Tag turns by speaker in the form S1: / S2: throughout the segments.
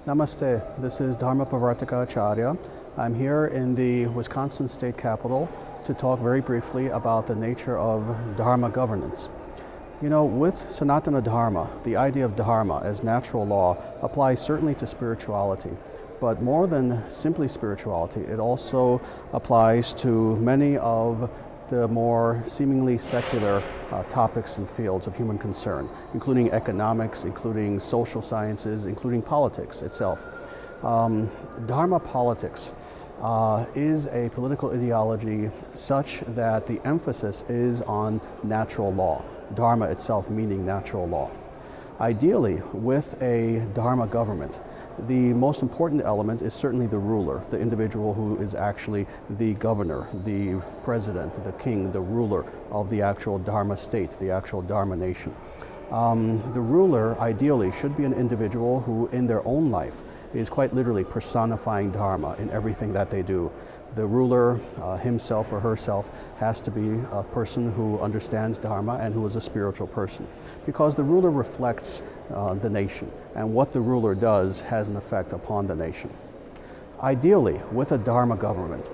S1: Namaste, this is Dharma Pravartaka Acharya. I'm here in the Wisconsin State Capitol to talk very briefly about the nature of Dharma governance. You know, with Sanatana Dharma, the idea of Dharma as natural law applies certainly to spirituality, but more than simply spirituality, it also applies to many of the more seemingly secular topics and fields of human concern, including economics, including social sciences, including politics itself. Dharma politics is a political ideology such that the emphasis is on natural law, Dharma itself meaning natural law. Ideally, with a Dharma government, the most important element is certainly the ruler, the individual who is actually the governor, the president, the king, the ruler of the actual Dharma state, the actual Dharma nation. The ruler, ideally, should be an individual who, in their own life, is quite literally personifying Dharma in everything that they do. The ruler himself or herself has to be a person who understands Dharma and who is a spiritual person, because the ruler reflects the nation, and what the ruler does has an effect upon the nation. Ideally, with a Dharma government,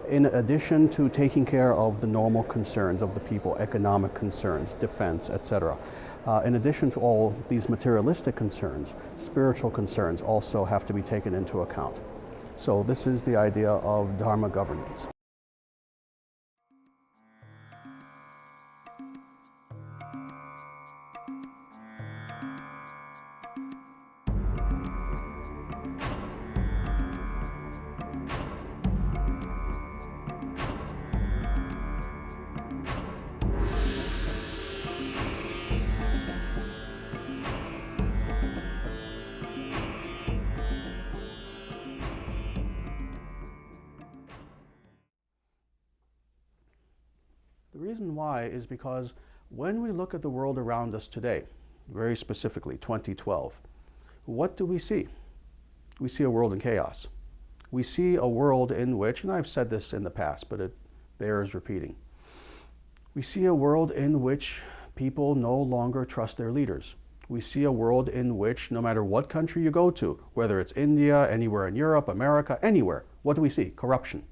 S1: in addition to taking care of the normal concerns of the people, economic concerns, defense, etc., in addition to all these materialistic concerns, spiritual concerns also have to be taken into account. So this is the idea of Dharma governance. The reason why is because when we look at the world around us today, very specifically 2012, what do we see? We see a world in chaos. We see a world in which, and I've said this in the past, but it bears repeating, we see a world in which people no longer trust their leaders. We see a world in which no matter what country you go to, whether it's India, anywhere in Europe, America, anywhere, what do we see? Corruption.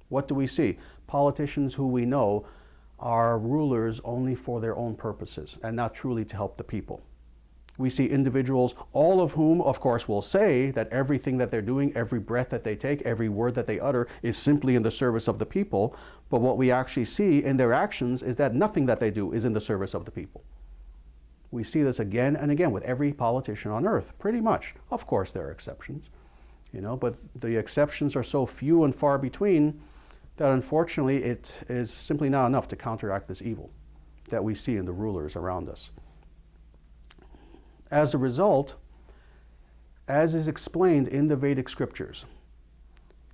S1: What do we see? Politicians who we know are rulers only for their own purposes and not truly to help the people. We see individuals, all of whom, of course, will say that everything that they're doing, every breath that they take, every word that they utter is simply in the service of the people. But what we actually see in their actions is that nothing that they do is in the service of the people. We see this again and again with every politician on earth, pretty much. Of course, there are exceptions, you know, but the exceptions are so few and far between that unfortunately it is simply not enough to counteract this evil that we see in the rulers around us. As a result, as is explained in the Vedic scriptures,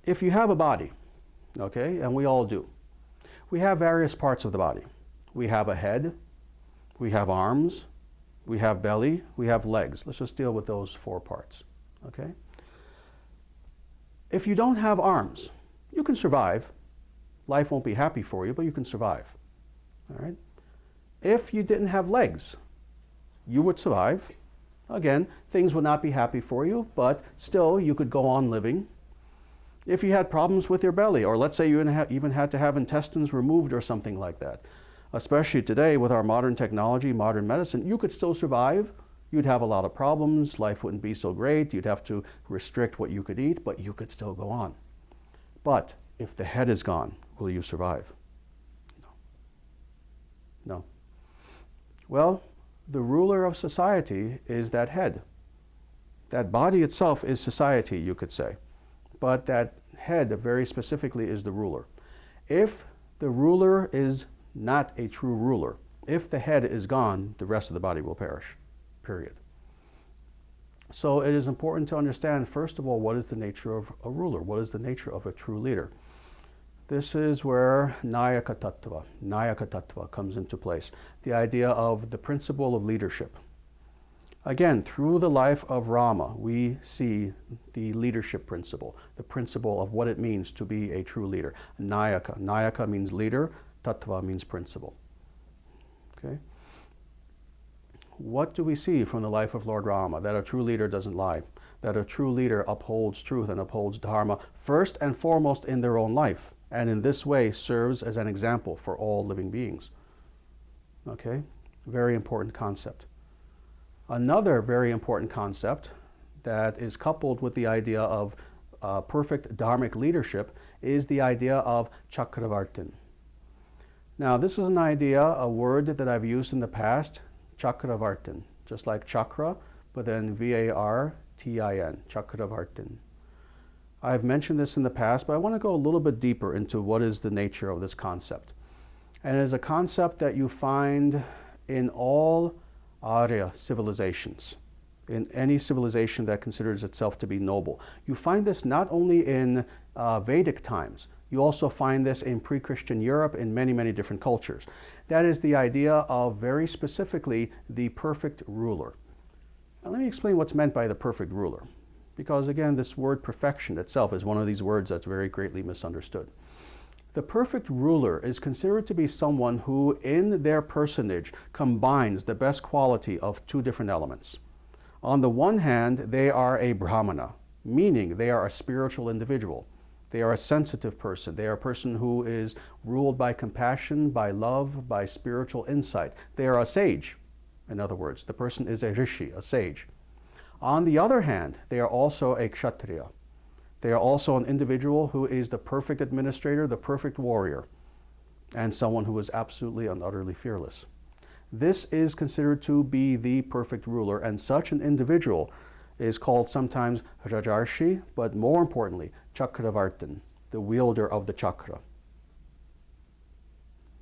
S1: if you have a body, okay, and we all do, we have various parts of the body. We have a head, we have arms, we have belly, we have legs. Let's just deal with those four parts, okay? If you don't have arms, you can survive. Life won't be happy for you, but you can survive, all right? If you didn't have legs, you would survive. Again, things would not be happy for you, but still you could go on living. If you had problems with your belly, or let's say you even had to have intestines removed or something like that, especially today with our modern technology, modern medicine, you could still survive. You'd have a lot of problems, life wouldn't be so great, you'd have to restrict what you could eat, but you could still go on. But if the head is gone, will you survive? No. No. Well, the ruler of society is that head. That body itself is society, you could say. But that head, very specifically, is the ruler. If the ruler is not a true ruler, if the head is gone, the rest of the body will perish, period. So it is important to understand, first of all, what is the nature of a ruler? What is the nature of a true leader? This is where Nayaka Tattva comes into place. The idea of the principle of leadership. Again, through the life of Rama, we see the leadership principle, the principle of what it means to be a true leader. Nayaka. Nayaka means leader, Tattva means principle. Okay? what do we see from the life of Lord Rama? That a true leader doesn't lie, that a true leader upholds truth and upholds Dharma first and foremost in their own life, and in this way serves as an example for all living beings. Okay? Very important concept. Another very important concept that is coupled with the idea of perfect dharmic leadership is the idea of Chakravartin. Now, this is an idea, a word that I've used in the past, Chakravartin, just like chakra, but then V-A-R-T-I-N, Chakravartin. I've mentioned this in the past, but I want to go a little bit deeper into what is the nature of this concept. And it is a concept that you find in all Arya civilizations, in any civilization that considers itself to be noble. You find this not only in Vedic times, you also find this in pre-Christian Europe in many, many different cultures. That is the idea of, very specifically, the perfect ruler. Now let me explain what's meant by the perfect ruler, because again, this word perfection itself is one of these words that's very greatly misunderstood. The perfect ruler is considered to be someone who, in their personage, combines the best quality of two different elements. On the one hand, they are a Brahmana, meaning they are a spiritual individual. They are a sensitive person. They are a person who is ruled by compassion, by love, by spiritual insight. They are a sage, in other words. The person is a rishi, a sage. On the other hand, they are also a kshatriya. They are also an individual who is the perfect administrator, the perfect warrior, and someone who is absolutely and utterly fearless. This is considered to be the perfect ruler, and such an individual is called sometimes Rajarshi, but more importantly, Chakravartin, the wielder of the chakra.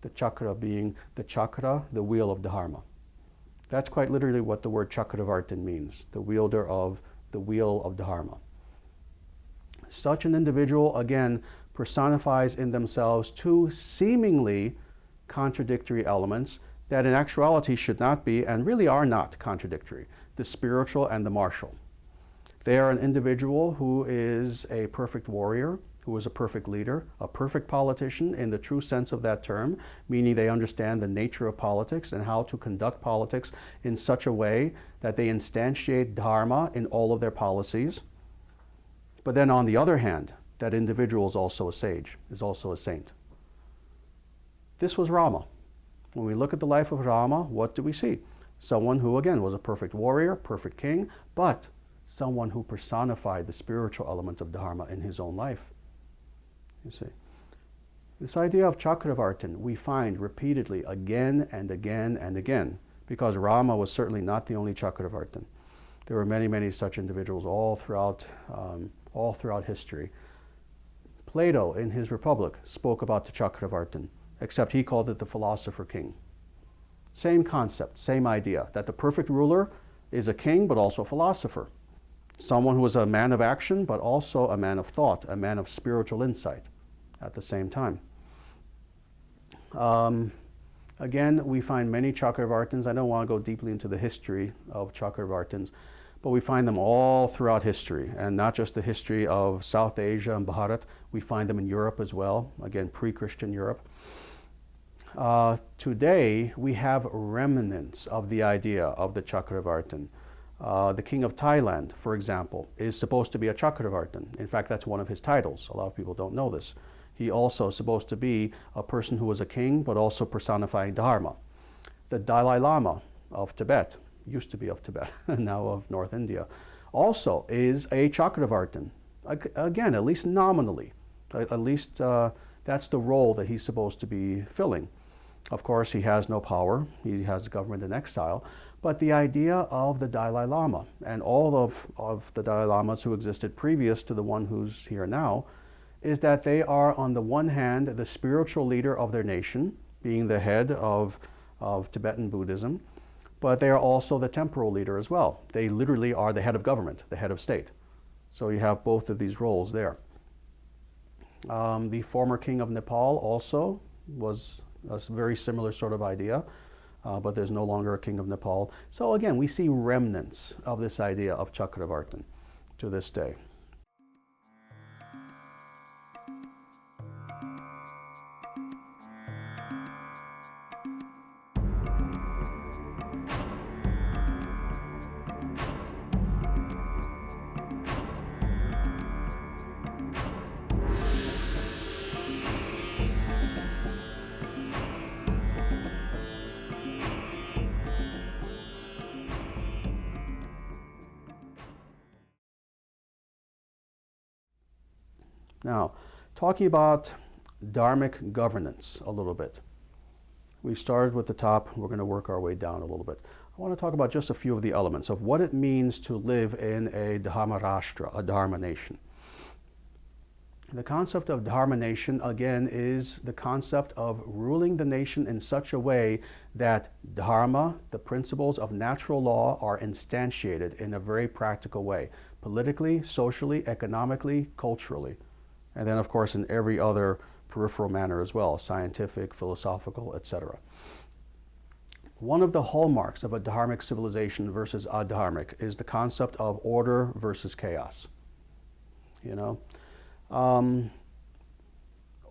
S1: The chakra being the chakra, the wheel of Dharma. That's quite literally what the word Chakravartin means, the wielder of the wheel of Dharma. Such an individual, again, personifies in themselves two seemingly contradictory elements that in actuality should not be, and really are not, contradictory: the spiritual and the martial. They are an individual who is a perfect warrior, who is a perfect leader, a perfect politician in the true sense of that term, meaning they understand the nature of politics and how to conduct politics in such a way that they instantiate Dharma in all of their policies. But then on the other hand, that individual is also a sage, is also a saint. This was Rama. When we look at the life of Rama, what do we see? Someone who, again, was a perfect warrior, perfect king, but someone who personified the spiritual element of Dharma in his own life. You see, this idea of Chakravartin we find repeatedly again and again and again, because Rama was certainly not the only Chakravartin. There were many, many such individuals all throughout history. Plato, in his Republic, spoke about the Chakravartin, except he called it the philosopher king. Same concept, same idea, that the perfect ruler is a king, but also a philosopher. Someone who is a man of action, but also a man of thought, a man of spiritual insight at the same time. Again, we find many Chakravartins. I don't want to go deeply into the history of Chakravartins, but we find them all throughout history, and not just the history of South Asia and Bharat. We find them in Europe as well, again, pre-Christian Europe. Today, we have remnants of the idea of the Chakravartin. The king of Thailand, for example, is supposed to be a Chakravartin. In fact, that's one of his titles. A lot of people don't know this. He also is supposed to be a person who was a king, but also personifying Dharma. The Dalai Lama of Tibet, used to be of Tibet, now of North India, also is a Chakravartin. Again, at least nominally. At least that's the role that he's supposed to be filling. Of course, he has no power. He has a government in exile. But the idea of the Dalai Lama, and all of the Dalai Lamas who existed previous to the one who's here now, is that they are, on the one hand, the spiritual leader of their nation, being the head of Tibetan Buddhism, but they are also the temporal leader as well. They literally are the head of government, the head of state. So you have both of these roles there. The former king of Nepal also was a very similar sort of idea, but there's no longer a king of Nepal. So again, we see remnants of this idea of Chakravartin to this day. Now, talking about Dharmic governance a little bit. We started with the top, we're going to work our way down a little bit. I want to talk about just a few of the elements of what it means to live in a Dharma Rashtra, a Dharma nation. The concept of Dharma Nation, again, is the concept of ruling the nation in such a way that Dharma, the principles of natural law, are instantiated in a very practical way, politically, socially, economically, culturally, and then, of course, in every other peripheral manner as well, scientific, philosophical, etc. One of the hallmarks of a dharmic civilization versus adharmic is the concept of order versus chaos. You know?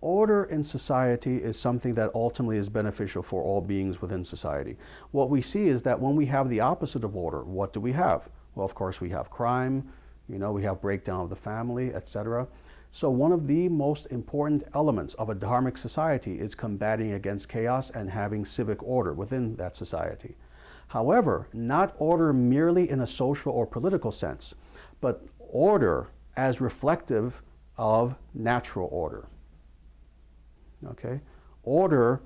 S1: Order in society is something that ultimately is beneficial for all beings within society. What we see is that when we have the opposite of order, what do we have? Well, of course, we have crime, we have breakdown of the family, etc. So one of the most important elements of a dharmic society is combating against chaos and having civic order within that society. However, not order merely in a social or political sense, but order as reflective of natural order. Okay? Order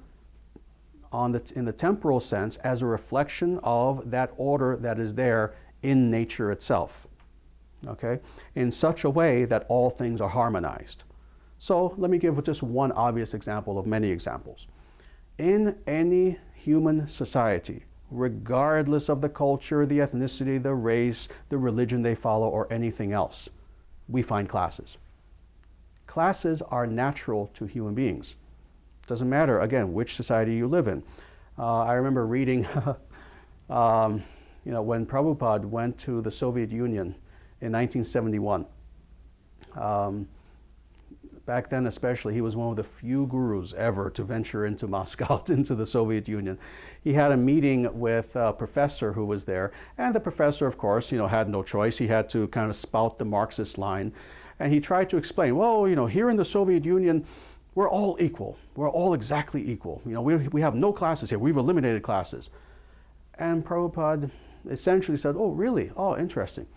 S1: in the temporal sense as a reflection of that order that is there in nature itself. Okay? In such a way that all things are harmonized. So let me give just one obvious example of many examples. In any human society, regardless of the culture, the ethnicity, the race, the religion they follow, or anything else, we find classes. Classes are natural to human beings. Doesn't matter, again, which society you live in. I remember reading, when Prabhupada went to the Soviet Union in 1971. Back then especially, he was one of the few gurus ever to venture into Moscow, into the Soviet Union. He had a meeting with a professor who was there, and the professor, of course, had no choice. He had to kind of spout the Marxist line. And he tried to explain, well, here in the Soviet Union, we're all equal. We're all exactly equal. We have no classes here. We've eliminated classes. And Prabhupada essentially said, oh, really? Oh, interesting.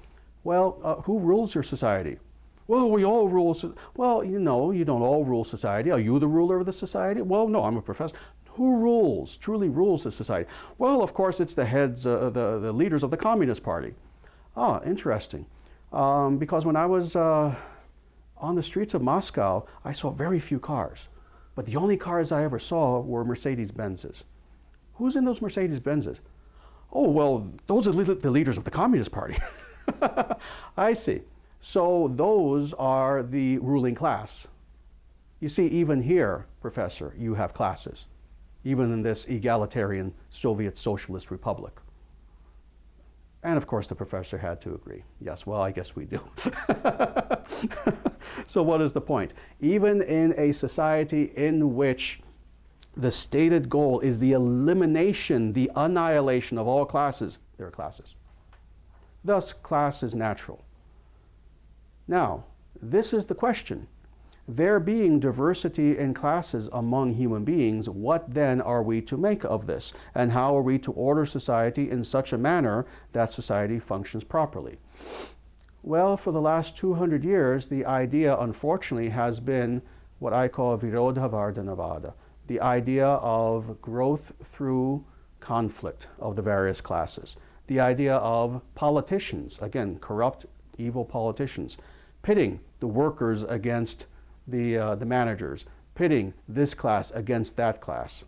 S1: Well, who rules your society? Well, we all rule. Well, you don't all rule society. Are you the ruler of the society? Well, no, I'm a professor. Who truly rules the society? Well, of course, it's the heads, the leaders of the Communist Party. Ah, interesting. Because when I was on the streets of Moscow, I saw very few cars. But the only cars I ever saw were Mercedes-Benzes. Who's in those Mercedes-Benzes? Oh, well, those are the leaders of the Communist Party. I see. So those are the ruling class. You see, even here, Professor, you have classes, even in this egalitarian Soviet Socialist Republic. And of course, the professor had to agree. Yes, well, I guess we do. So what is the point? Even in a society in which the stated goal is the elimination, the annihilation of all classes, there are classes. Thus, class is natural. Now, this is the question. There being diversity in classes among human beings, what then are we to make of this? And how are we to order society in such a manner that society functions properly? Well, for the last 200 years, the idea, unfortunately, has been what I call Virodha Vardhanavada, the idea of growth through conflict of the various classes, the idea of politicians, again, corrupt, evil politicians, pitting the workers against the managers, pitting this class against that class,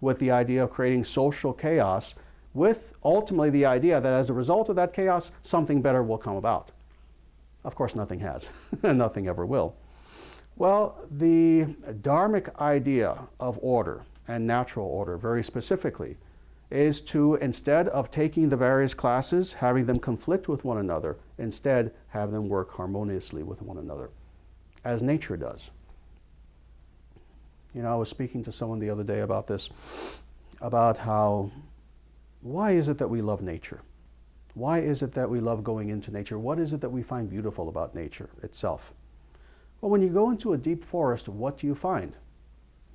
S1: with the idea of creating social chaos, with ultimately the idea that as a result of that chaos, something better will come about. Of course, nothing has, and nothing ever will. Well, the dharmic idea of order and natural order, very specifically, is to, instead of taking the various classes, having them conflict with one another, instead have them work harmoniously with one another, as nature does. I was speaking to someone the other day about this, about why is it that we love nature? Why is it that we love going into nature? What is it that we find beautiful about nature itself? Well, when you go into a deep forest, what do you find?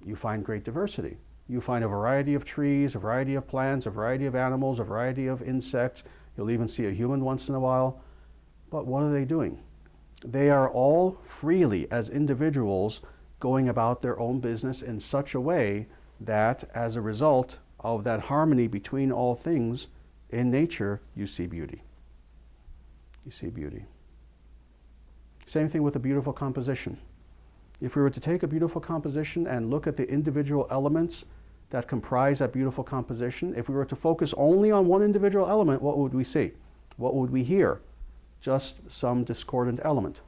S1: You find great diversity. You find a variety of trees, a variety of plants, a variety of animals, a variety of insects. You'll even see a human once in a while. But what are they doing? they are all freely, as individuals, going about their own business in such a way that, as a result of that harmony between all things, in nature, you see beauty. You see beauty. Same thing with a beautiful composition. If we were to take a beautiful composition and look at the individual elements that comprise that beautiful composition, if we were to focus only on one individual element, what would we see? What would we hear? Just some discordant element.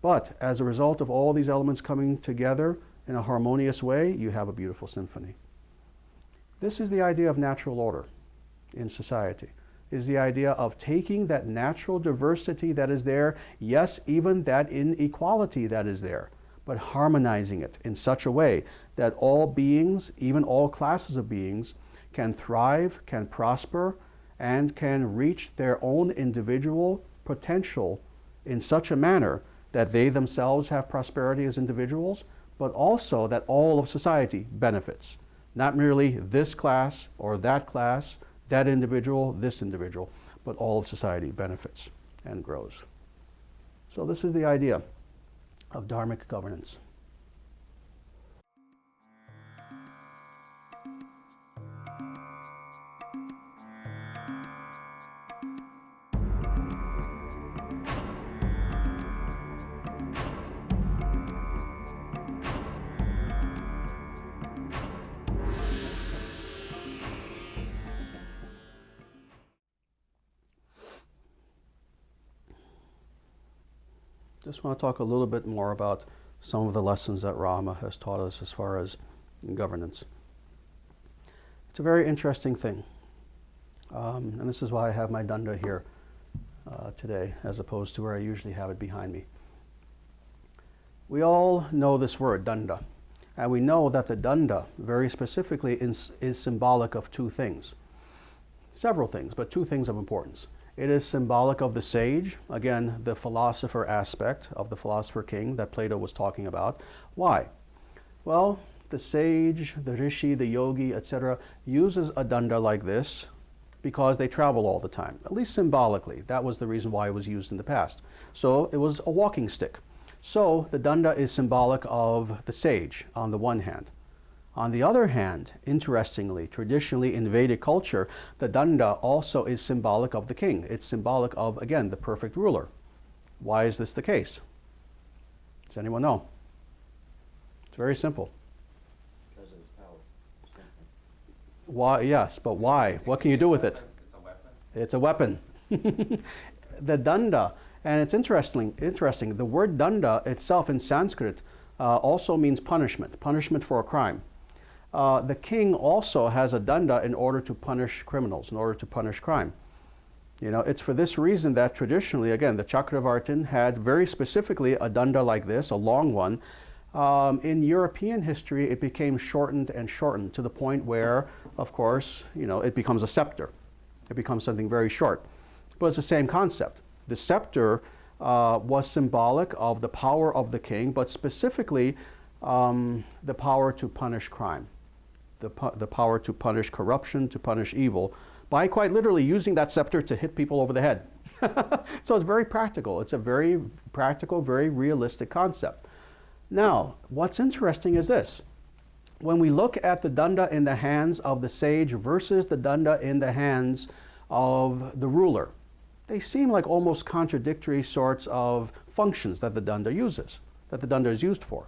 S1: But as a result of all these elements coming together in a harmonious way, you have a beautiful symphony. This is the idea of natural order in society, is the idea of taking that natural diversity that is there, yes, even that inequality that is there, but harmonizing it in such a way that all beings, even all classes of beings, can thrive, can prosper, and can reach their own individual potential in such a manner that they themselves have prosperity as individuals, but also that all of society benefits. Not merely this class or that individual, this individual, but all of society benefits and grows. So this is the idea of dharmic governance. Just want to talk a little bit more about some of the lessons that Rama has taught us as far as governance. It's a very interesting thing. And this is why I have my danda here today, as opposed to where I usually have it behind me. We all know this word, danda. And we know that the danda, very specifically, is symbolic of two things. Several things, but two things of importance. It is symbolic of the sage, again, the philosopher aspect of the philosopher king that Plato was talking about. Why? Well, the sage, the rishi, the yogi, etc., uses a danda like this because they travel all the time, at least symbolically. That was the reason why it was used in the past. So it was a walking stick. So the danda is symbolic of the sage on the one hand. On the other hand, interestingly, traditionally in Vedic culture, the danda also is symbolic of the king. It's symbolic of, again, the perfect ruler. Why is this the case? Does anyone know? It's very simple.
S2: Because of his power. Simple.
S1: Why? Yes, but why? What can you do with it?
S2: It's a weapon.
S1: It's a weapon. The danda, and it's interesting, the word danda itself in Sanskrit also means punishment for a crime. The king also has a danda in order to punish criminals, in order to punish crime. You know, it's for this reason that traditionally, again, the Chakravartin had very specifically a danda like this, a long one. In European history, it became shortened and shortened to the point where, of course, you know, it becomes a scepter. It becomes something very short. But it's the same concept. The scepter was symbolic of the power of the king, but specifically the power to punish crime. The power to punish corruption, to punish evil, by quite literally using that scepter to hit people over the head. So it's very practical. It's a very practical, very realistic concept. Now, what's interesting is this. When we look at the danda in the hands of the sage versus the danda in the hands of the ruler, they seem like almost contradictory sorts of functions that the danda uses, that the danda is used for.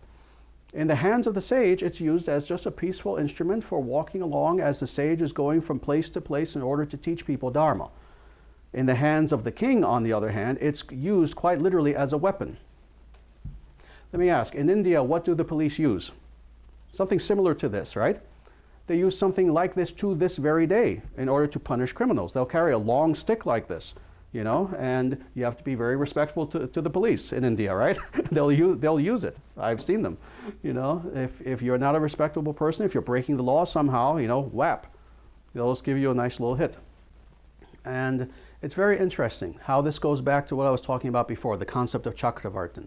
S1: In the hands of the sage, it's used as just a peaceful instrument for walking along as the sage is going from place to place in order to teach people Dharma. In the hands of the king, on the other hand, it's used quite literally as a weapon. Let me ask, in India, what do the police use? Something similar to this, right? They use something like this to this very day in order to punish criminals. They'll carry a long stick like this, you know, and you have to be very respectful to the police in India, right? they'll use it. I've seen them. You know, if you're not a respectable person, if you're breaking the law somehow, you know, whap. They'll just give you a nice little hit. And it's very interesting how this goes back to what I was talking about before, the concept of Chakravartin.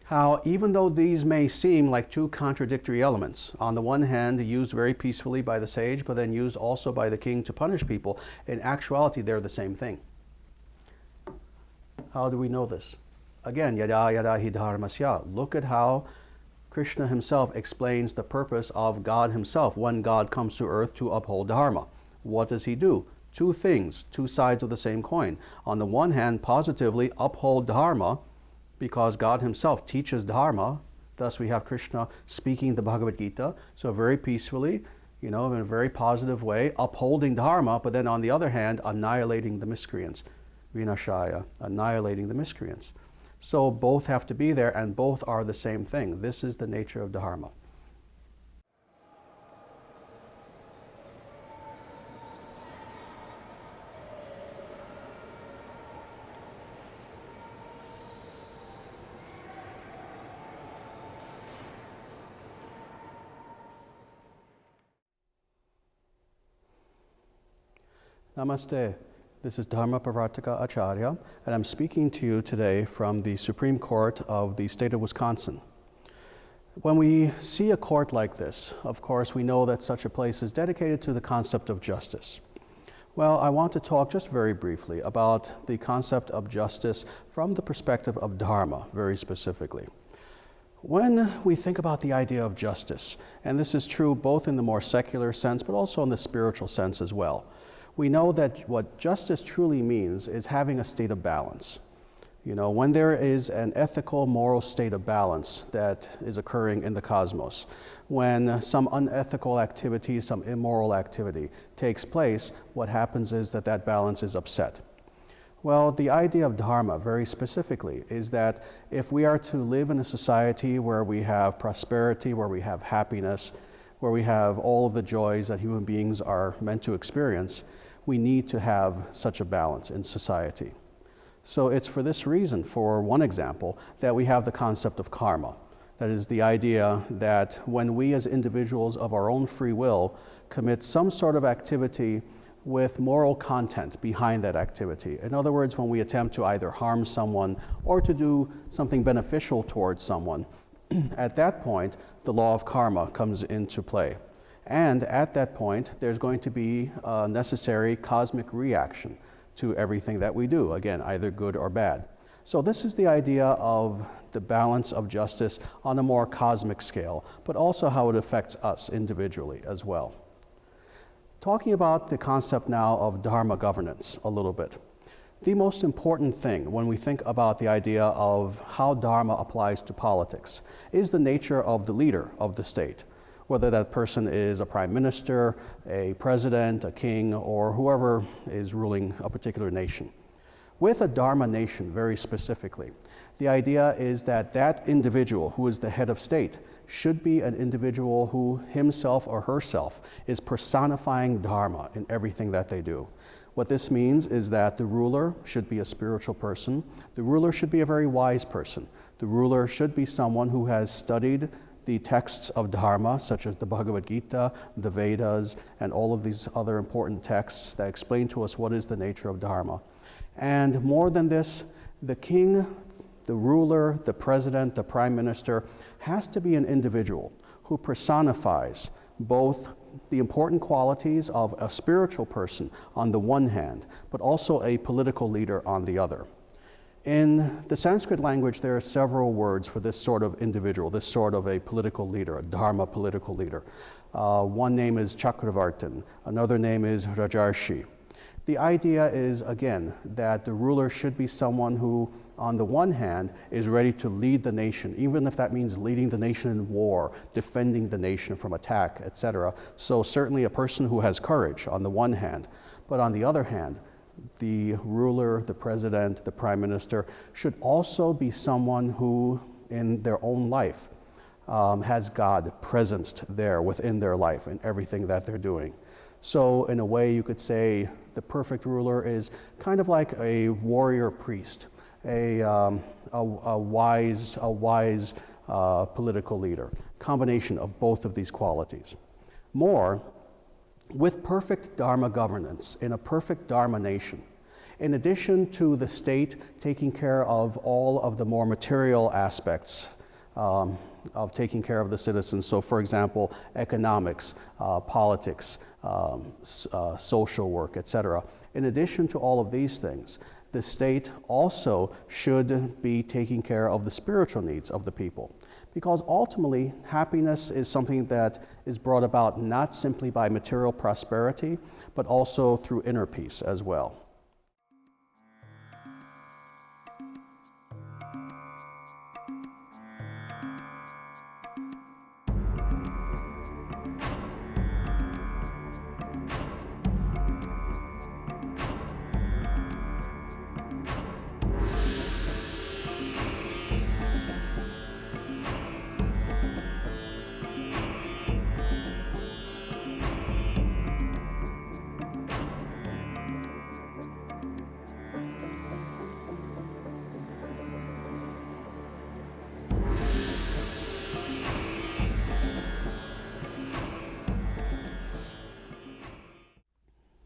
S1: How even though these may seem like two contradictory elements, on the one hand used very peacefully by the sage, but then used also by the king to punish people, in actuality they're the same thing. How do we know this? Again, yada yada hi dharmasya. Look at how Krishna himself explains the purpose of God himself when God comes to earth to uphold Dharma. What does he do? Two things, two sides of the same coin. On the one hand, positively uphold Dharma because God himself teaches Dharma. Thus we have Krishna speaking the Bhagavad Gita, so very peacefully, in a very positive way, upholding Dharma, but then on the other hand, annihilating the miscreants. Vinashaya, annihilating the miscreants. So both have to be there, and both are the same thing. This is the nature of Dharma. Namaste. This is Dharma Pravartaka Acharya, and I'm speaking to you today from the Supreme Court of the state of Wisconsin. When we see a court like this, of course, we know that such a place is dedicated to the concept of justice. Well, I want to talk just very briefly about the concept of justice from the perspective of Dharma, very specifically. When we think about the idea of justice, and this is true both in the more secular sense, but also in the spiritual sense as well, we know that what justice truly means is having a state of balance. When there is an ethical, moral state of balance that is occurring in the cosmos, when some unethical activity, some immoral activity takes place, what happens is that that balance is upset. Well, the idea of Dharma, very specifically, is that if we are to live in a society where we have prosperity, where we have happiness, where we have all of the joys that human beings are meant to experience, we need to have such a balance in society. So it's for this reason, for one example, that we have the concept of karma. That is the idea that when we as individuals of our own free will commit some sort of activity with moral content behind that activity. In other words, when we attempt to either harm someone or to do something beneficial towards someone, at that point, the law of karma comes into play. And at that point, there's going to be a necessary cosmic reaction to everything that we do, again, either good or bad. So this is the idea of the balance of justice on a more cosmic scale, but also how it affects us individually as well. Talking about the concept now of Dharma governance a little bit. The most important thing when we think about the idea of how Dharma applies to politics is the nature of the leader of the state, whether that person is a prime minister, a president, a king, or whoever is ruling a particular nation. With a Dharma nation, very specifically, the idea is that that individual who is the head of state should be an individual who himself or herself is personifying Dharma in everything that they do. What this means is that the ruler should be a spiritual person. The ruler should be a very wise person. The ruler should be someone who has studied the texts of Dharma, such as the Bhagavad Gita, the Vedas, and all of these other important texts that explain to us what is the nature of Dharma. And more than this, the king, the ruler, the president, the prime minister has to be an individual who personifies both the important qualities of a spiritual person on the one hand, but also a political leader on the other. In the Sanskrit language, there are several words for this sort of individual, this sort of a political leader, a Dharma political leader. One name is Chakravartin, another name is Rajarshi. The idea is, again, that the ruler should be someone who, on the one hand, is ready to lead the nation, even if that means leading the nation in war, defending the nation from attack, etc. So certainly a person who has courage on the one hand, but on the other hand, the ruler, the president, the prime minister should also be someone who, in their own life, has God presenced there within their life in everything that they're doing. So in a way, you could say the perfect ruler is kind of like a warrior priest, a wise political leader, combination of both of these qualities. More, with perfect Dharma governance in a perfect Dharma nation, in addition to the state taking care of all of the more material aspects of taking care of the citizens, so for example, economics, politics, social work, etc. In addition to all of these things, the state also should be taking care of the spiritual needs of the people. Because ultimately, happiness is something that is brought about not simply by material prosperity, but also through inner peace as well.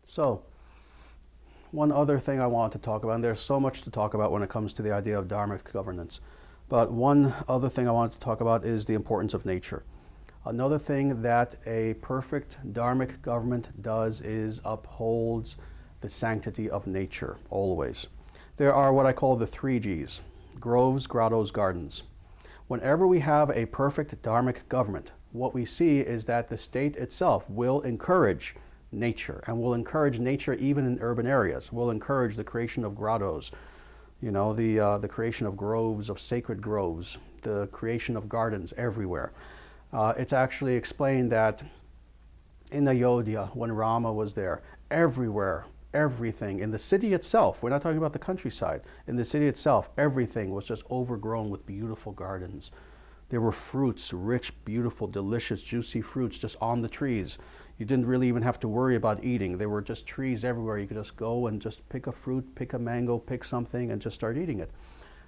S1: So, one other thing I want to talk about, and there's so much to talk about when it comes to the idea of Dharmic governance, but one other thing I want to talk about is the importance of nature. Another thing that a perfect Dharmic government does is upholds the sanctity of nature, always. There are what I call the 3 Gs, groves, grottos, gardens. Whenever we have a perfect Dharmic government, what we see is that the state itself will encourage nature, and will encourage nature even in urban areas. Will encourage the creation of grottos, the creation of groves, of sacred groves, the creation of gardens everywhere. It's actually explained that in Ayodhya, when Rama was there, everywhere, everything, in the city itself, we're not talking about the countryside, in the city itself, everything was just overgrown with beautiful gardens. There were fruits, rich, beautiful, delicious, juicy fruits just on the trees. You didn't really even have to worry about eating. There were just trees everywhere. You could just go and just pick a fruit, pick a mango, pick something, and just start eating it.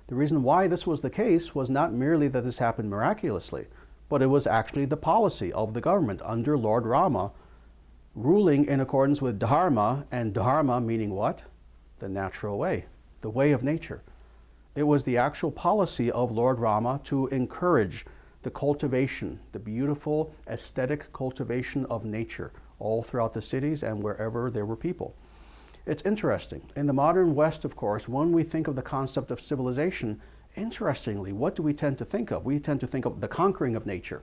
S1: The reason why this was the case was not merely that this happened miraculously, but it was actually the policy of the government under Lord Rama, ruling in accordance with Dharma, and Dharma meaning what? The natural way, the way of nature. It was the actual policy of Lord Rama to encourage the cultivation, the beautiful aesthetic cultivation of nature all throughout the cities and wherever there were people. It's interesting. In the modern West, of course, when we think of the concept of civilization, interestingly, what do we tend to think of? We tend to think of the conquering of nature.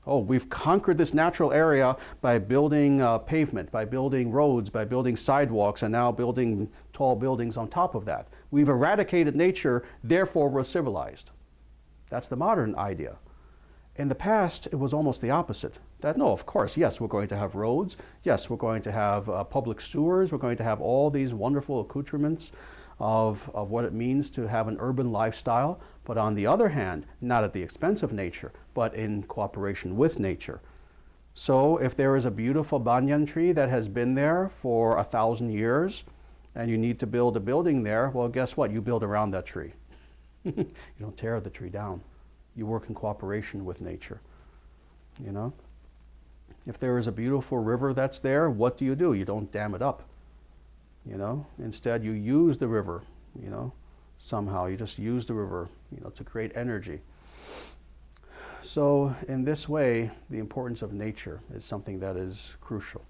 S1: Oh, we've conquered this natural area by building pavement, by building roads, by building sidewalks, and now building tall buildings on top of that. We've eradicated nature, therefore we're civilized. That's the modern idea. In the past, it was almost the opposite. That, no, of course, yes, we're going to have roads. Yes, we're going to have public sewers. We're going to have all these wonderful accoutrements of what it means to have an urban lifestyle. But on the other hand, not at the expense of nature, but in cooperation with nature. So if there is a beautiful banyan tree that has been there for 1,000 years, and you need to build a building there, well, guess what? You build around that tree. You don't tear the tree down. You work in cooperation with nature, you know? If there is a beautiful river that's there, what do? You don't dam it up, you know? Instead, you use the river, you know? Somehow, you just use the river, you know, to create energy. So, in this way, the importance of nature is something that is crucial.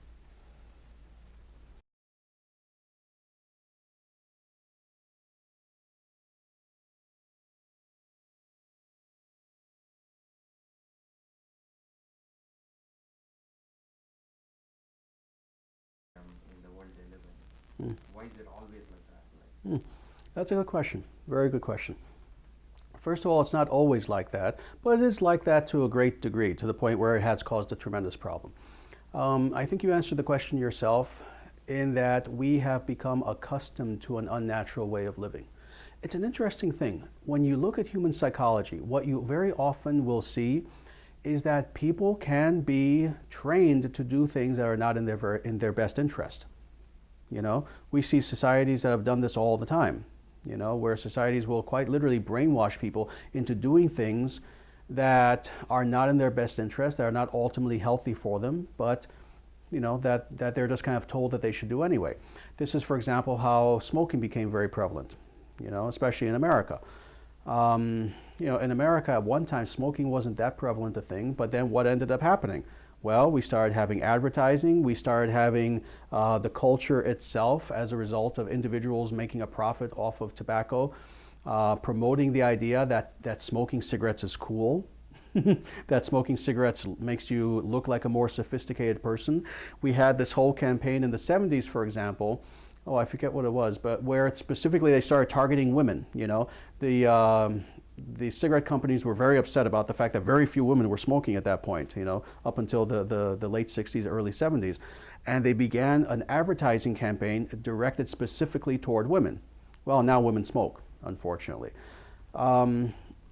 S2: In the world they live in. Why is it always like that? Like,
S1: That's a good question. Very good question. First of all, it's not always like that, but it is like that to a great degree, to the point where it has caused a tremendous problem. I think you answered the question yourself in that we have become accustomed to an unnatural way of living. It's an interesting thing. When you look at human psychology, what you very often will see is that people can be trained to do things that are not in their best interest. You know, we see societies that have done this all the time, you know, where societies will quite literally brainwash people into doing things that are not in their best interest, that are not ultimately healthy for them, but you know, that they're just kind of told that they should do anyway. This is, for example, how smoking became very prevalent, you know, especially in America. You know, in America at one time, smoking wasn't that prevalent a thing, but then what ended up happening? Well, we started having advertising, we started having the culture itself as a result of individuals making a profit off of tobacco, promoting the idea that smoking cigarettes is cool, that smoking cigarettes makes you look like a more sophisticated person. We had this whole campaign in the 70s, for example. Oh, I forget what it was, but where it specifically they started targeting women. You know, the cigarette companies were very upset about the fact that very few women were smoking at that point, you know, up until the late 60s, early 70s. And they began an advertising campaign directed specifically toward women. Well, now women smoke, unfortunately.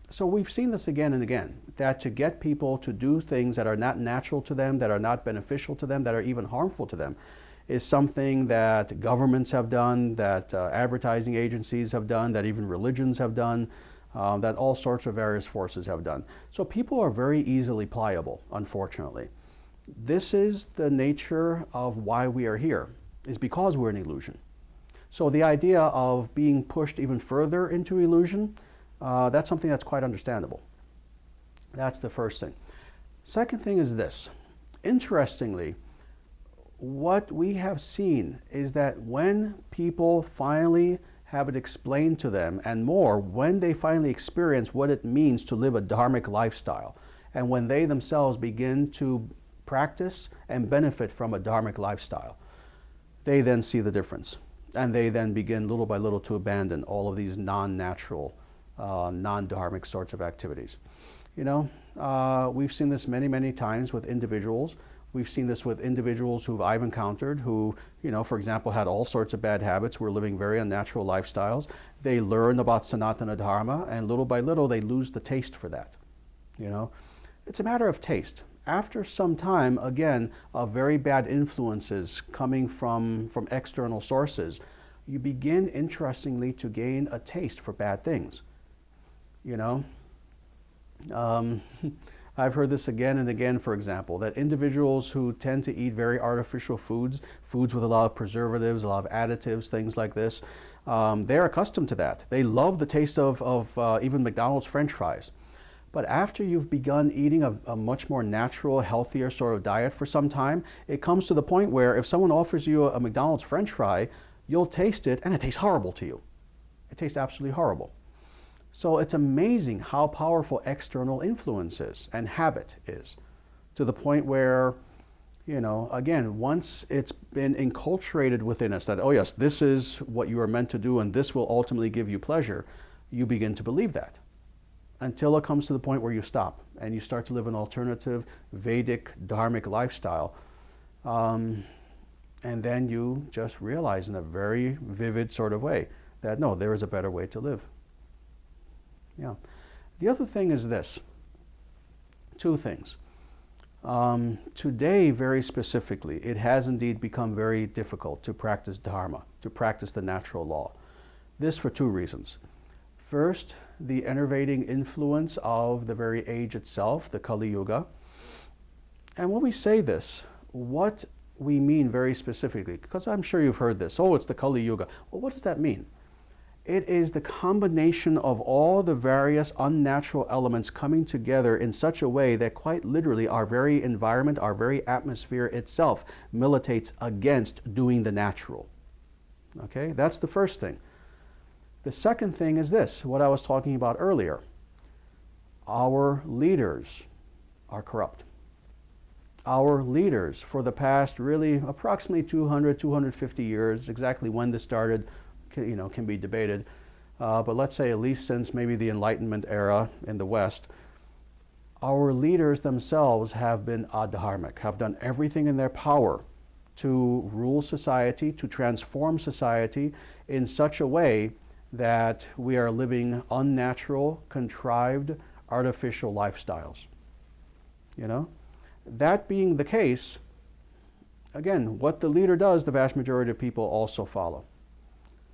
S1: So we've seen this again and again, that to get people to do things that are not natural to them, that are not beneficial to them, that are even harmful to them, is something that governments have done, that advertising agencies have done, that even religions have done, that all sorts of various forces have done. So people are very easily pliable, unfortunately. This is the nature of why we are here, is because we're an illusion. So the idea of being pushed even further into illusion, that's something that's quite understandable. That's the first thing. Second thing is this. Interestingly, what we have seen is that when people finally have it explained to them, and more, when they finally experience what it means to live a dharmic lifestyle, and when they themselves begin to practice and benefit from a dharmic lifestyle, they then see the difference. And they then begin little by little to abandon all of these non-natural, non-dharmic sorts of activities. You know, we've seen this many, many times with individuals. We've seen this with individuals who I've encountered who, you know, for example, had all sorts of bad habits, were living very unnatural lifestyles. They learn about Sanatana Dharma, and little by little they lose the taste for that. You know, it's a matter of taste. After some time, again, of very bad influences coming from external sources, you begin, interestingly, to gain a taste for bad things. You know, I've heard this again and again, for example, that individuals who tend to eat very artificial foods, foods with a lot of preservatives, a lot of additives, things like this, they're accustomed to that. They love the taste of even McDonald's French fries. But after you've begun eating a much more natural, healthier sort of diet for some time, it comes to the point where if someone offers you a McDonald's French fry, you'll taste it and it tastes horrible to you. It tastes absolutely horrible. So it's amazing how powerful external influence is and habit is, to the point where, you know, again, once it's been enculturated within us that, oh yes, this is what you are meant to do and this will ultimately give you pleasure, you begin to believe that. Until it comes to the point where you stop and you start to live an alternative Vedic Dharmic lifestyle. And then you just realize in a very vivid sort of way that no, there is a better way to live. Yeah. The other thing is this. Two things. Today, very specifically, it has indeed become very difficult to practice Dharma, to practice the natural law. This for two reasons. First, the enervating influence of the very age itself, the Kali Yuga. And when we say this, what we mean very specifically, because I'm sure you've heard this, oh, it's the Kali Yuga. Well, what does that mean? It is the combination of all the various unnatural elements coming together in such a way that quite literally our very environment, our very atmosphere itself militates against doing the natural. Okay, that's the first thing. The second thing is this, what I was talking about earlier. Our leaders are corrupt. Our leaders for the past really approximately 200, 250 years, exactly when this started, you know, can be debated, but let's say at least since maybe the Enlightenment era in the West, our leaders themselves have been adharmic, have done everything in their power to rule society, to transform society in such a way that we are living unnatural, contrived, artificial lifestyles. You know? That being the case, again, what the leader does, the vast majority of people also follow.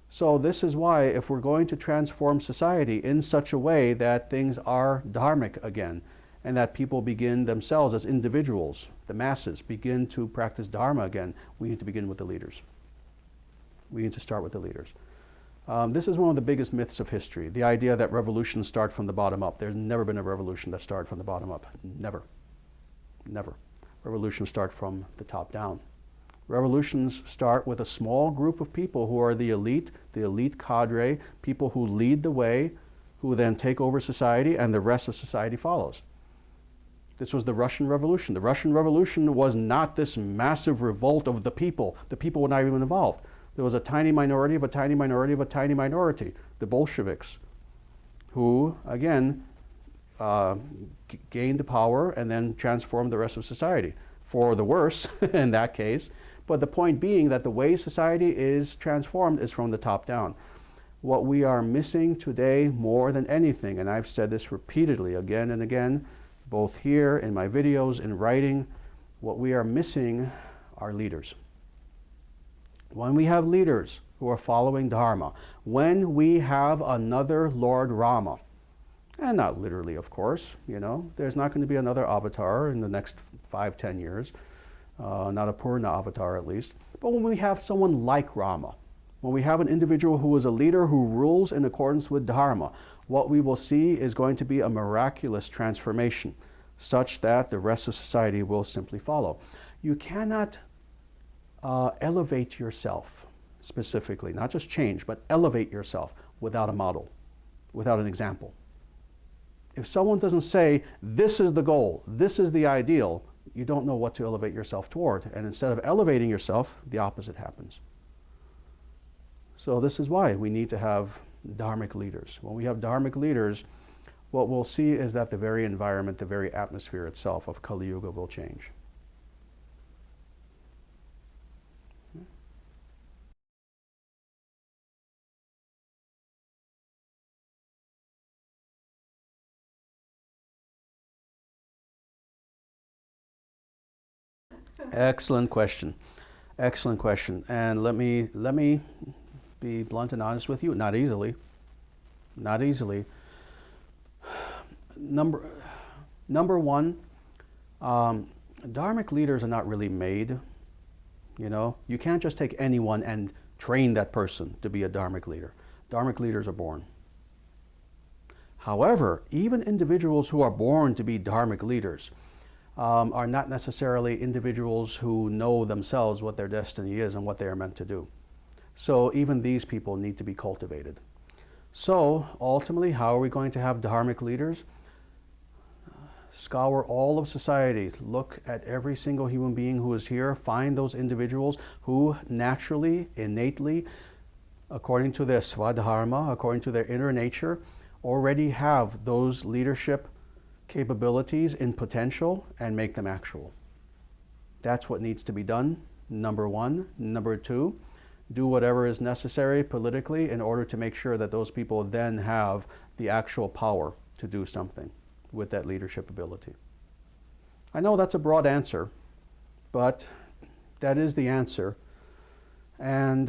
S1: So this is why if we're going to transform society in such a way that things are dharmic again, and that people begin themselves as individuals, the masses, begin to practice Dharma again, we need to begin with the leaders. We need to start with the leaders. This is one of the biggest myths of history, the idea that revolutions start from the bottom up. There's never been a revolution that started from the bottom up. Never. Never. Revolutions start from the top down. Revolutions start with a small group of people who are the elite cadre, people who lead the way, who then take over society, and the rest of society follows. This was the Russian Revolution. The Russian Revolution was not this massive revolt of the people. The people were not even involved. There was a tiny minority of a tiny minority of a tiny minority, the Bolsheviks, who, again, gained the power and then transformed the rest of society, for the worse in that case. But the point being that the way society is transformed is from the top down. What we are missing today more than anything, and I've said this repeatedly again and again, both here in my videos, in writing, what we are missing are leaders. When we have leaders who are following Dharma, when we have another Lord Rama, and not literally, of course, you know, there's not going to be another avatar in the next 5-10 years, not a Purna avatar at least, but when we have someone like Rama, when we have an individual who is a leader who rules in accordance with Dharma, what we will see is going to be a miraculous transformation, such that the rest of society will simply follow. You cannot elevate yourself specifically, not just change, but elevate yourself without a model, without an example. If someone doesn't say, this is the goal, this is the ideal, you don't know what to elevate yourself toward. And instead of elevating yourself, the opposite happens. So this is why we need to have dharmic leaders. When we have dharmic leaders, what we'll see is that the very environment, the very atmosphere itself of Kali Yuga will change. Excellent question. Excellent question. And let me be blunt and honest with you. Not easily. Not easily. Number one, dharmic leaders are not really made. You know, you can't just take anyone and train that person to be a dharmic leader. Dharmic leaders are born. However, even individuals who are born to be dharmic leaders are not necessarily individuals who know themselves what their destiny is and what they are meant to do. So even these people need to be cultivated. So ultimately, how are we going to have dharmic leaders? Scour all of society, look at every single human being who is here, find those individuals who naturally, innately, according to their swadharma, according to their inner nature, already have those leadership capabilities in potential and make them actual. That's what needs to be done, number one. Number two, do whatever is necessary politically in order to make sure that those people then have the actual power to do something with that leadership ability. I know that's a broad answer, but that is the answer. And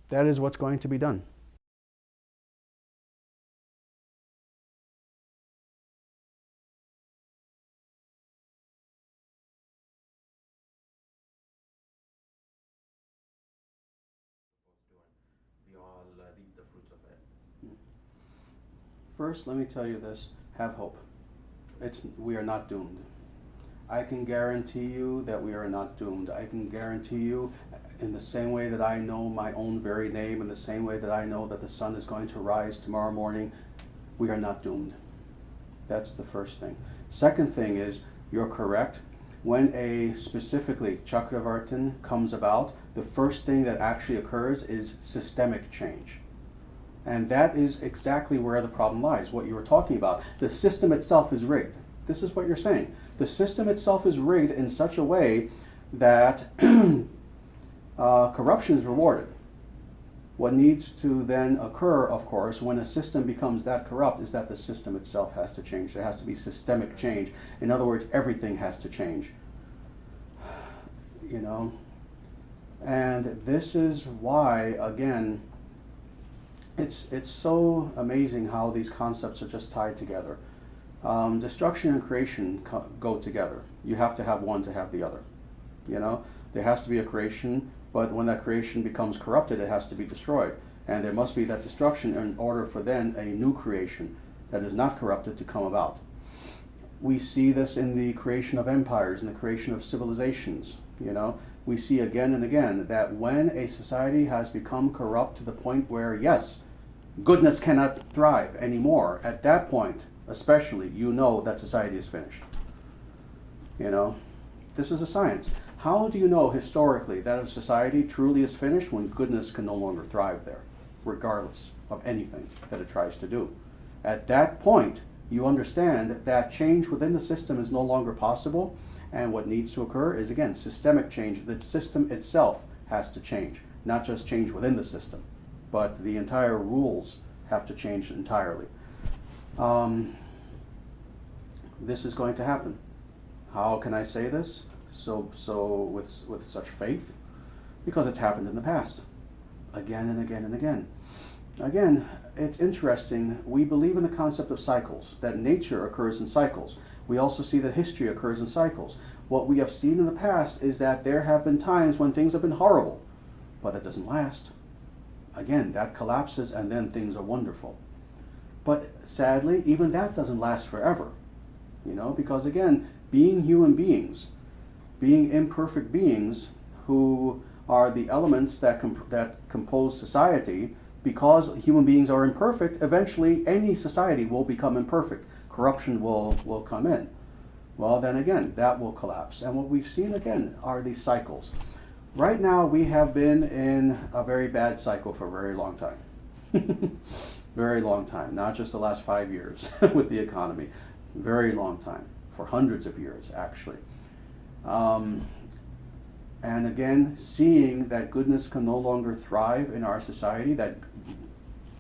S1: that is what's going to be done.
S2: We all reap the fruits of it.
S1: First, let me tell you this, have hope. We are not doomed. I can guarantee you that we are not doomed. I can guarantee you, in the same way that I know my own very name, in the same way that I know that the sun is going to rise tomorrow morning, we are not doomed. That's the first thing. Second thing is, you're correct. When a specifically Chakravartin comes about, the first thing that actually occurs is systemic change. And that is exactly where the problem lies, what you were talking about. The system itself is rigged. This is what you're saying. The system itself is rigged in such a way that corruption is rewarded. What needs to then occur, of course, when a system becomes that corrupt is that the system itself has to change. There has to be systemic change. In other words, everything has to change. You know? And this is why, again, it's so amazing how these concepts are just tied together. Destruction and creation go together. You have to have one to have the other. You know? There has to be a creation, but when that creation becomes corrupted, it has to be destroyed. And there must be that destruction in order for then a new creation that is not corrupted to come about. We see this in the creation of empires and the creation of civilizations. You know, we see again and again that when a society has become corrupt to the point where, yes, goodness cannot thrive anymore, at that point, especially, you know that society is finished. You know, this is a science. How do you know historically that a society truly is finished when goodness can no longer thrive there, regardless of anything that it tries to do? At that point, you understand that change within the system is no longer possible, and what needs to occur is, again, systemic change. The system itself has to change, not just change within the system, but the entire rules have to change entirely. This is going to happen. How can I say this with such faith? Because it's happened in the past, again and again and again. Again, it's interesting. We believe in the concept of cycles, that nature occurs in cycles. We also see that history occurs in cycles. What we have seen in the past is that there have been times when things have been horrible, but it doesn't last. Again, that collapses and then things are wonderful. But sadly, even that doesn't last forever. You know, because again, being human beings, being imperfect beings who are the elements that compose society, because human beings are imperfect, eventually any society will become imperfect. Corruption will come in. Well, then again, that will collapse. And what we've seen again are these cycles. Right now, we have been in a very bad cycle for a very long time. Very long time, not just the last 5 years with the economy. Very long time, for hundreds of years, actually. And again, seeing that goodness can no longer thrive in our society, that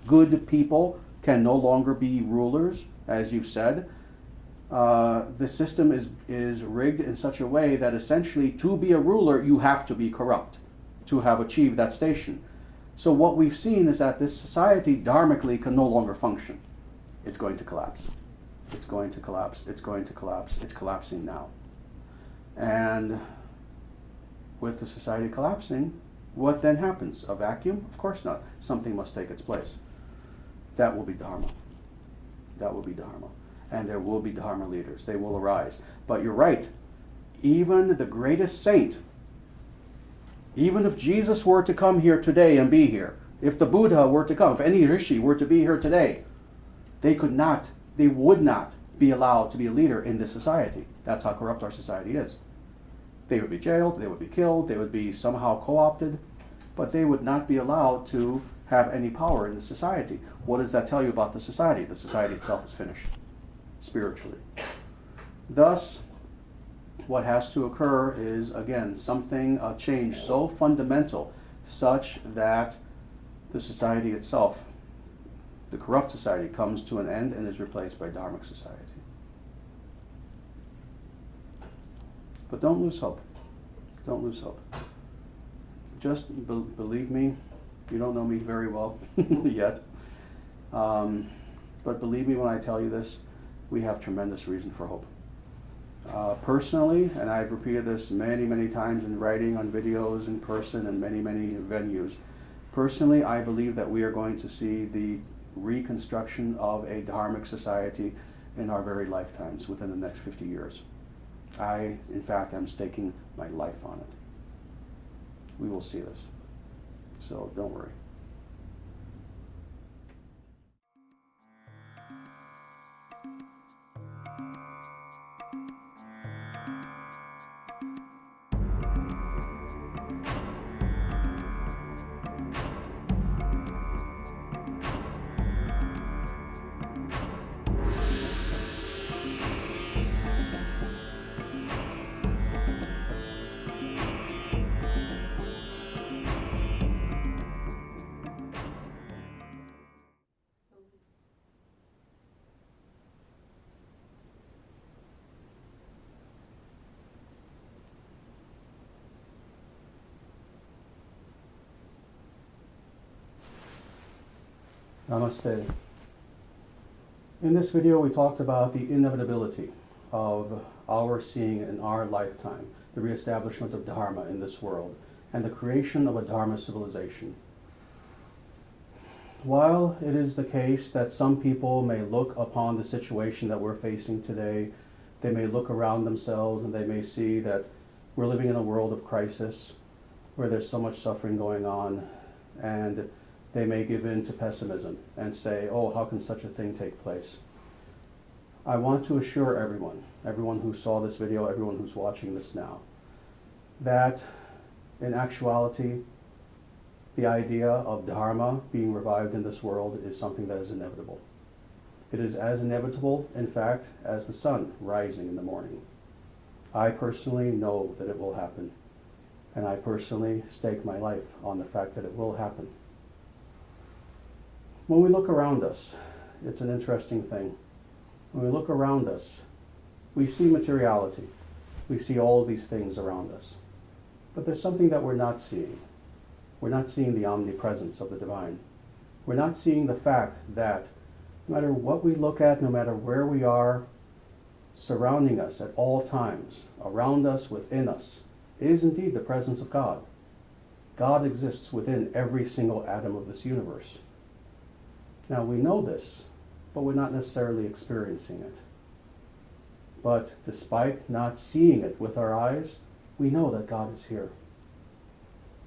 S1: good people can no longer be rulers, as you've said. The system is rigged in such a way that essentially to be a ruler, you have to be corrupt to have achieved that station. So what we've seen is that this society dharmically can no longer function. It's going to collapse. It's going to collapse. It's going to collapse. It's collapsing now. And with the society collapsing, what then happens? A vacuum? Of course not. Something must take its place. That will be Dharma. That will be Dharma. And there will be Dharma leaders. They will arise. But you're right. Even the greatest saint, even if Jesus were to come here today and be here, if the Buddha were to come, if any Rishi were to be here today, they would not be allowed to be a leader in this society. That's how corrupt our society is. They would be jailed, they would be killed, they would be somehow co-opted, but they would not be allowed to have any power in the society. What does that tell you about the society? The society itself is finished, spiritually. Thus, what has to occur is, again, a change so fundamental, such that the society itself, the corrupt society, comes to an end and is replaced by Dharmic society. But don't lose hope. Don't lose hope. Just believe me, you don't know me very well yet, but believe me when I tell you this, we have tremendous reason for hope. Personally, and I've repeated this many, many times in writing, on videos, in person, and many, many venues, personally, I believe that we are going to see the reconstruction of a Dharmic society in our very lifetimes within the next 50 years. I, in fact, am staking my life on it. We will see this. So don't worry. Namaste. In this video, we talked about the inevitability of our seeing in our lifetime the reestablishment of Dharma in this world and the creation of a Dharma civilization. While it is the case that some people may look upon the situation that we're facing today They may look around themselves and they may see that we're living in a world of crisis where there's so much suffering going on, and they may give in to pessimism and say, oh, how can such a thing take place? I want to assure everyone who saw this video, everyone who's watching this now, that in actuality, the idea of Dharma being revived in this world is something that is inevitable. It is as inevitable, in fact, as the sun rising in the morning. I personally know that it will happen, and I personally stake my life on the fact that it will happen. When we look around us, it's an interesting thing. When we look around us, we see materiality. We see all these things around us. But there's something that we're not seeing. We're not seeing the omnipresence of the divine. We're not seeing the fact that no matter what we look at, no matter where we are, surrounding us at all times, around us, within us, is indeed the presence of God. God exists within every single atom of this universe. Now we know this, but we're not necessarily experiencing it. But despite not seeing it with our eyes, we know that God is here.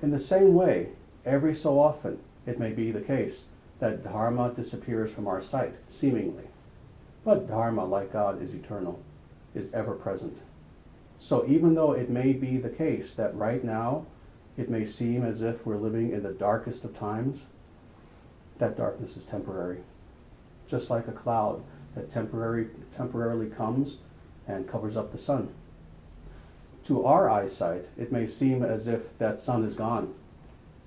S1: In the same way, every so often, it may be the case that Dharma disappears from our sight, seemingly. But Dharma, like God, is eternal, is ever present. So even though it may be the case that right now, it may seem as if we're living in the darkest of times, that darkness is temporary. Just like a cloud that temporarily comes and covers up the sun. To our eyesight, it may seem as if that sun is gone,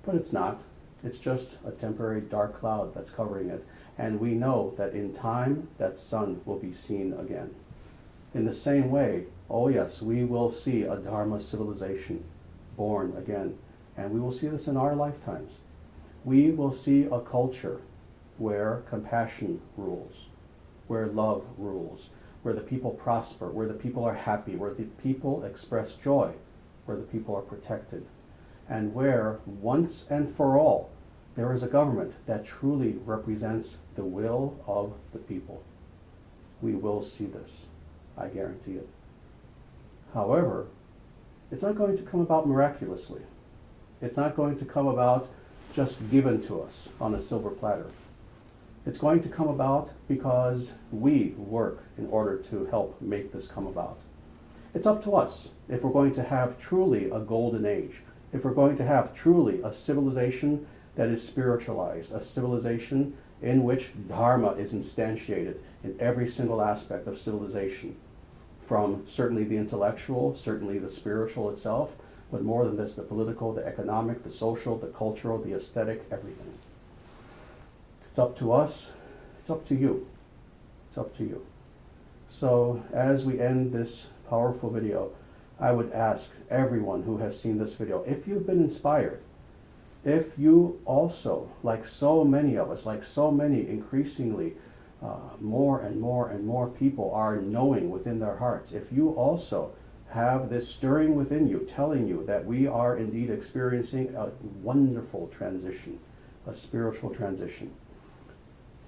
S1: but it's not. It's just a temporary dark cloud that's covering it. And we know that in time, that sun will be seen again. In the same way, oh yes, we will see a Dharma civilization born again. And we will see this in our lifetimes. We will see a culture where compassion rules, where love rules, where the people prosper, where the people are happy, where the people express joy, where the people are protected, and where, once and for all, there is a government that truly represents the will of the people. We will see this, I guarantee it. However, it's not going to come about miraculously. It's not going to come about just given to us on a silver platter. It's going to come about because we work in order to help make this come about. It's up to us if we're going to have truly a golden age, if we're going to have truly a civilization that is spiritualized, a civilization in which Dharma is instantiated in every single aspect of civilization, from certainly the intellectual, certainly the spiritual itself, but more than this, the political, the economic, the social, the cultural, the aesthetic, everything. It's up to us, it's up to you, it's up to you. So as we end this powerful video, I would ask everyone who has seen this video, if you've been inspired, if you also, like so many of us, like so many increasingly more and more and more people are knowing within their hearts, if you also have this stirring within you, telling you that we are indeed experiencing a wonderful transition, a spiritual transition,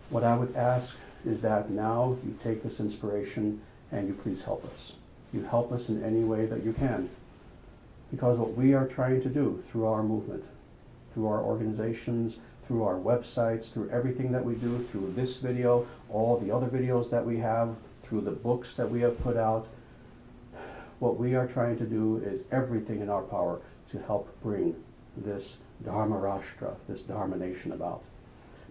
S1: what I would ask is that now you take this inspiration and you please help us. You help us in any way that you can. Because what we are trying to do through our movement, through our organizations, through our websites, through everything that we do, through this video, all the other videos that we have, through the books that we have put out, what we are trying to do is everything in our power to help bring this Dharma Rashtra, this Dharma Nation about.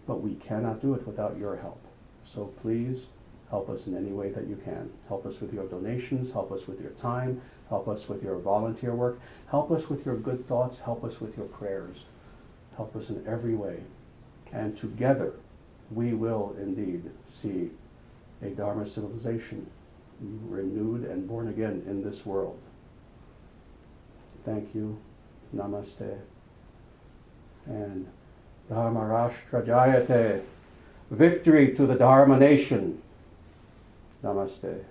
S1: But we cannot do it without your help. So please help us in any way that you can. Help us with your donations, help us with your time, help us with your volunteer work, help us with your good thoughts, help us with your prayers. Help us in every way. And together we will indeed see a Dharma civilization renewed and born again in this world. Thank you. Namaste. And Dharma Rashtra Jayate. Victory to the Dharma Nation. Namaste.